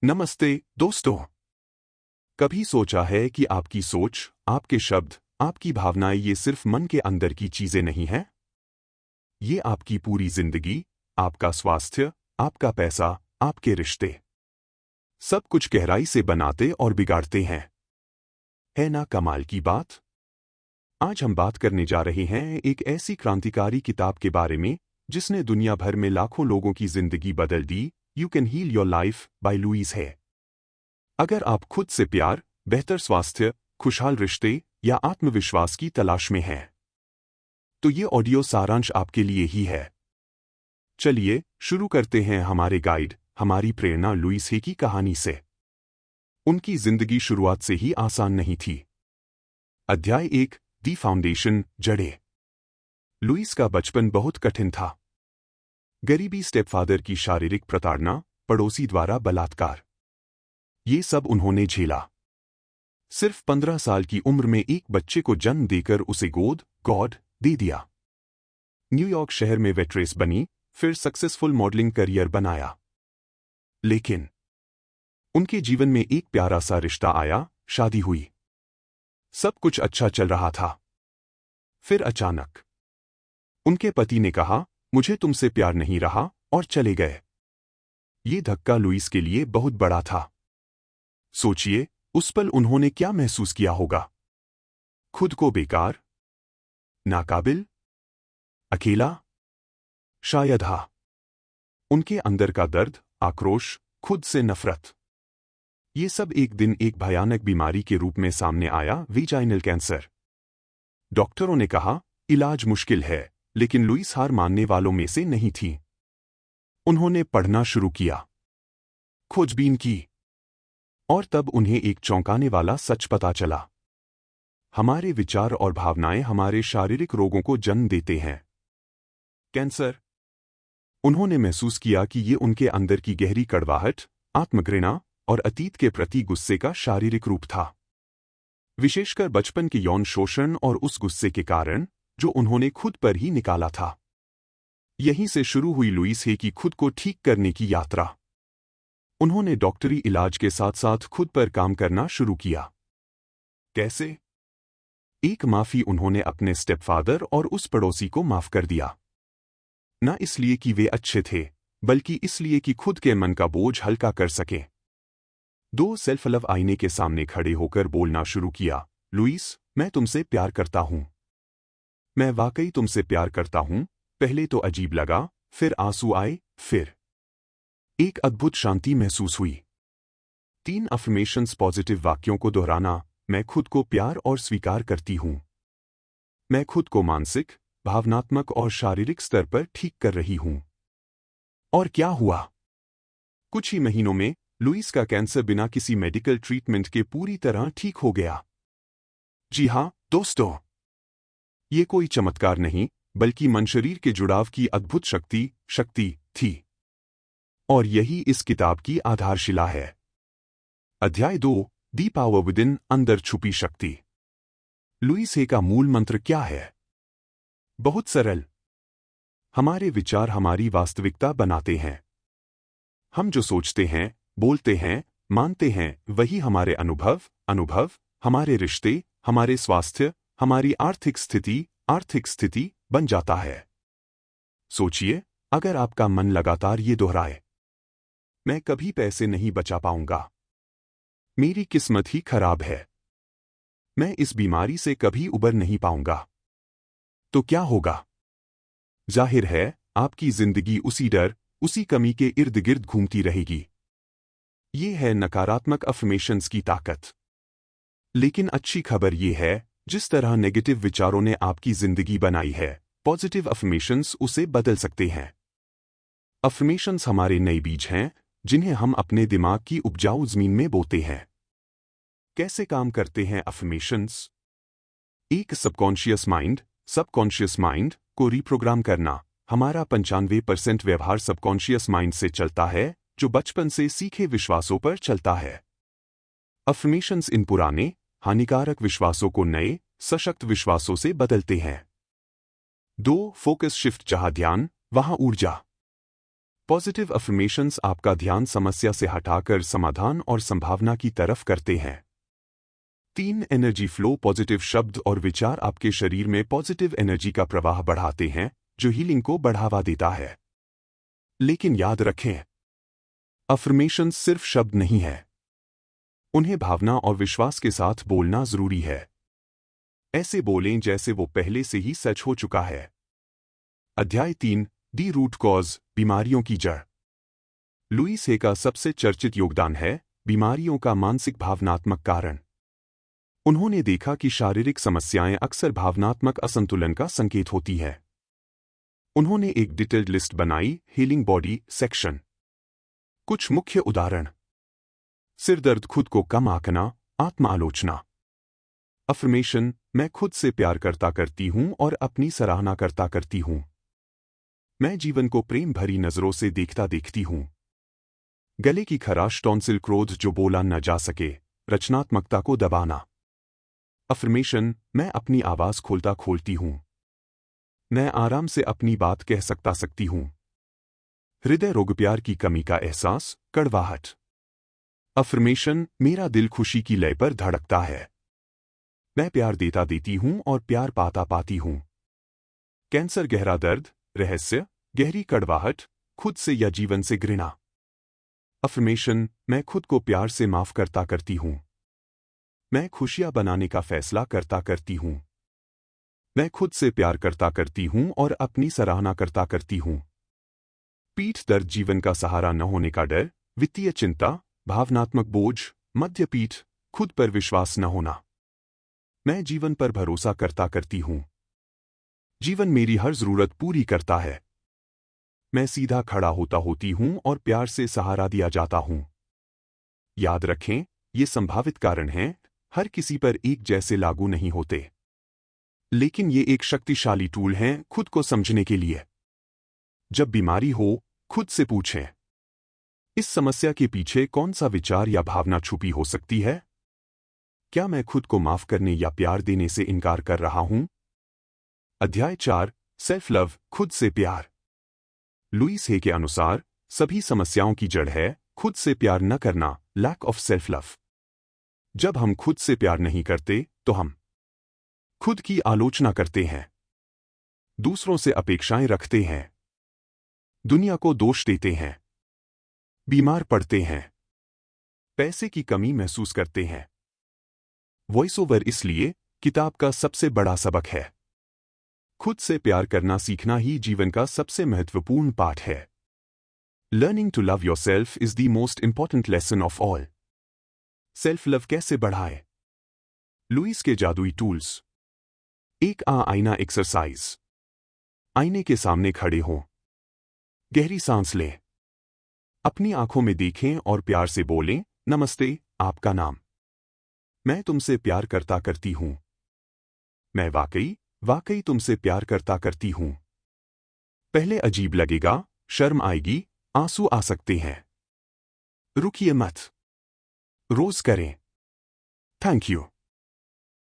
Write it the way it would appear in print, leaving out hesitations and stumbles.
नमस्ते दोस्तों। कभी सोचा है कि आपकी सोच, आपके शब्द, आपकी भावनाएं ये सिर्फ मन के अंदर की चीजें नहीं हैं? ये आपकी पूरी जिंदगी, आपका स्वास्थ्य, आपका पैसा, आपके रिश्ते, सब कुछ गहराई से बनाते और बिगाड़ते हैं। है ना कमाल की बात? आज हम बात करने जा रहे हैं एक ऐसी क्रांतिकारी किताब के बारे में जिसने दुनिया भर में लाखों लोगों की जिंदगी बदल दी। You can heal your life by Louise है। अगर आप खुद से प्यार, बेहतर स्वास्थ्य, खुशहाल रिश्ते या आत्मविश्वास की तलाश में हैं, तो ये ऑडियो सारांश आपके लिए ही है। चलिए शुरू करते हैं हमारे गाइड, हमारी प्रेरणा लुईस है की कहानी से। उनकी जिंदगी शुरुआत से ही आसान नहीं थी। अध्याय 1, दी फाउंडेशन, जड़ें। लुईस का बचपन बहुत कठिन था। गरीबी, स्टेपफादर की शारीरिक प्रताड़ना, पड़ोसी द्वारा बलात्कार, ये सब उन्होंने झेला। सिर्फ 15 साल की उम्र में एक बच्चे को जन्म देकर उसे गॉड दे दिया। न्यूयॉर्क शहर में वेट्रेस बनी, फिर सक्सेसफुल मॉडलिंग करियर बनाया। लेकिन उनके जीवन में एक प्यारा सा रिश्ता आया, शादी हुई। सब कुछ अच्छा चल रहा था। फिर अचानक उनके पति ने कहा, मुझे तुमसे प्यार नहीं रहा, और चले गए। ये धक्का लुईस के लिए बहुत बड़ा था। सोचिए, उस पल उन्होंने क्या महसूस किया होगा? खुद को बेकार, नाकाबिल, अकेला, शायद हाँ। उनके अंदर का दर्द, आक्रोश, खुद से नफरत, ये सब एक दिन एक भयानक बीमारी के रूप में सामने आया, वेजाइनल कैंसर। डॉक्टरों ने कहा, इलाज मुश्किल है, लेकिन लुईस हार मानने वालों में से नहीं थी। उन्होंने पढ़ना शुरू किया, खोजबीन की, और तब उन्हें एक चौंकाने वाला सच पता चला। हमारे विचार और भावनाएं हमारे शारीरिक रोगों को जन्म देते हैं। कैंसर। उन्होंने महसूस किया कि ये उनके अंदर की गहरी कड़वाहट, आत्मघृणा और अतीत के प्रति गुस्से का शारीरिक रूप था। विशेषकर बचपन के यौन शोषण और उस गुस्से के कारण जो उन्होंने खुद पर ही निकाला था। यहीं से शुरू हुई लुईस है की खुद को ठीक करने की यात्रा। उन्होंने डॉक्टरी इलाज के साथ साथ खुद पर काम करना शुरू किया। कैसे? एक माफी, उन्होंने अपने स्टेपफादर और उस पड़ोसी को माफ कर दिया। न इसलिए कि वे अच्छे थे, बल्कि इसलिए कि खुद के मन का बोझ हल्का कर सके। 2, सेल्फ लव आईने के सामने खड़े होकर बोलना शुरू किया, लुईस, मैं तुमसे प्यार करता हूं। मैं वाकई तुमसे प्यार करता हूं। पहले तो अजीब लगा, फिर आंसू आए, फिर एक अद्भुत शांति महसूस हुई। 3 अफर्मेशंस, पॉजिटिव वाक्यों को दोहराना, मैं खुद को प्यार और स्वीकार करती हूं। मैं खुद को मानसिक, भावनात्मक और शारीरिक स्तर पर ठीक कर रही हूं। और क्या हुआ? कुछ ही महीनों में लुईस का कैंसर बिना किसी मेडिकल ट्रीटमेंट के पूरी तरह ठीक हो गया। जी हां दोस्तों, ये कोई चमत्कार नहीं, बल्कि मन शरीर के जुड़ाव की अद्भुत शक्ति थी। और यही इस किताब की आधारशिला है। अध्याय 2, दी पावर विदिन, अंदर छुपी शक्ति। लुईस है का मूल मंत्र क्या है? बहुत सरल। हमारे विचार हमारी वास्तविकता बनाते हैं। हम जो सोचते हैं, बोलते हैं, मानते हैं, वही हमारे अनुभव, हमारे रिश्ते, हमारे स्वास्थ्य, हमारी आर्थिक स्थिति बन जाता है। सोचिए, अगर आपका मन लगातार ये दोहराए, मैं कभी पैसे नहीं बचा पाऊंगा, मेरी किस्मत ही खराब है, मैं इस बीमारी से कभी उबर नहीं पाऊंगा, तो क्या होगा? जाहिर है, आपकी जिंदगी उसी डर, उसी कमी के इर्द गिर्द घूमती रहेगी। ये है नकारात्मक अफर्मेशंस की ताकत। लेकिन अच्छी खबर ये है, जिस तरह नेगेटिव विचारों ने आपकी जिंदगी बनाई है, पॉजिटिव अफर्मेशंस उसे बदल सकते हैं। अफर्मेशंस हमारे नए बीज हैं, जिन्हें हम अपने दिमाग की उपजाऊ जमीन में बोते हैं। कैसे काम करते हैं अफर्मेशंस? एक सबकॉन्शियस माइंड को रिप्रोग्राम करना। हमारा 95% व्यवहार सबकॉन्शियस माइंड से चलता है, जो बचपन से सीखे विश्वासों पर चलता है। अफर्मेशंस इन पुराने, हानिकारक विश्वासों को नए, सशक्त विश्वासों से बदलते हैं। 2, फोकस शिफ्ट, जहां ध्यान, वहां ऊर्जा। पॉजिटिव अफर्मेशंस आपका ध्यान समस्या से हटाकर समाधान और संभावना की तरफ करते हैं। 3 एनर्जी फ्लो। पॉजिटिव शब्द और विचार आपके शरीर में पॉजिटिव एनर्जी का प्रवाह बढ़ाते हैं, जो हीलिंग को बढ़ावा देता है। लेकिन याद रखें, अफर्मेशंस सिर्फ शब्द नहीं है। उन्हें भावना और विश्वास के साथ बोलना जरूरी है। ऐसे बोलें जैसे वो पहले से ही सच हो चुका है। अध्याय 3, दी रूट कॉज, बीमारियों की जड़। लुईस हे का सबसे चर्चित योगदान है बीमारियों का मानसिक भावनात्मक कारण। उन्होंने देखा कि शारीरिक समस्याएं अक्सर भावनात्मक असंतुलन का संकेत होती है। उन्होंने एक डिटेल्ड लिस्ट बनाई, हीलिंग बॉडी सेक्शन। कुछ मुख्य उदाहरण: सिरदर्द, खुद को कम आंकना, आत्म आलोचना। अफर्मेशन, मैं खुद से प्यार करती हूं और अपनी सराहना करती हूं। मैं जीवन को प्रेम भरी नजरों से देखती हूं। गले की खराश, टॉन्सिल, क्रोध जो बोला न जा सके, रचनात्मकता को दबाना। अफर्मेशन, मैं अपनी आवाज खोलती हूं। मैं आराम से अपनी बात कह सकती हूं। हृदय रोग, प्यार की कमी का एहसास, कड़वाहट। अफर्मेशन, मेरा दिल खुशी की लय पर धड़कता है। मैं प्यार देती हूं और प्यार पाती हूं। कैंसर, गहरा दर्द, रहस्य, गहरी कड़वाहट, खुद से या जीवन से घृणा। अफर्मेशन, मैं खुद को प्यार से माफ करती हूं। मैं खुशियां बनाने का फैसला करती हूं। मैं खुद से प्यार करती हूं और अपनी सराहना करती हूं। पीठ दर्द, जीवन का सहारा न होने का डर, वित्तीय चिंता, भावनात्मक बोझ, मध्य पीठ, खुद पर विश्वास न होना। मैं जीवन पर भरोसा करती हूं। जीवन मेरी हर जरूरत पूरी करता है। मैं सीधा खड़ा होती हूं और प्यार से सहारा दिया जाता हूं। याद रखें, ये संभावित कारण हैं, हर किसी पर एक जैसे लागू नहीं होते, लेकिन ये एक शक्तिशाली टूल हैं खुद को समझने के लिए। जब बीमारी हो, खुद से पूछें, इस समस्या के पीछे कौन सा विचार या भावना छुपी हो सकती है? क्या मैं खुद को माफ करने या प्यार देने से इनकार कर रहा हूं? अध्याय 4, सेल्फ लव, खुद से प्यार। लुईस हे के अनुसार सभी समस्याओं की जड़ है खुद से प्यार न करना, लैक ऑफ सेल्फ लव। जब हम खुद से प्यार नहीं करते तो हम खुद की आलोचना करते हैं, दूसरों से अपेक्षाएं रखते हैं, दुनिया को दोष देते हैं, बीमार पड़ते हैं, पैसे की कमी महसूस करते हैं। वॉइस ओवर इसलिए किताब का सबसे बड़ा सबक है। खुद से प्यार करना सीखना ही जीवन का सबसे महत्वपूर्ण पाठ है। Learning to love yourself is the most important lesson of all. Self love कैसे बढ़ाए? लुईस के जादुई टूल्स। एक आईना एक्सरसाइज। आईने के सामने खड़े हों, गहरी सांस लें, अपनी आंखों में देखें और प्यार से बोलें, नमस्ते, आपका नाम। मैं तुमसे प्यार करती हूं। मैं वाकई तुमसे प्यार करती हूं। पहले अजीब लगेगा, शर्म आएगी, आंसू आ सकते हैं। रुकिए मत, रोज करें। Thank you.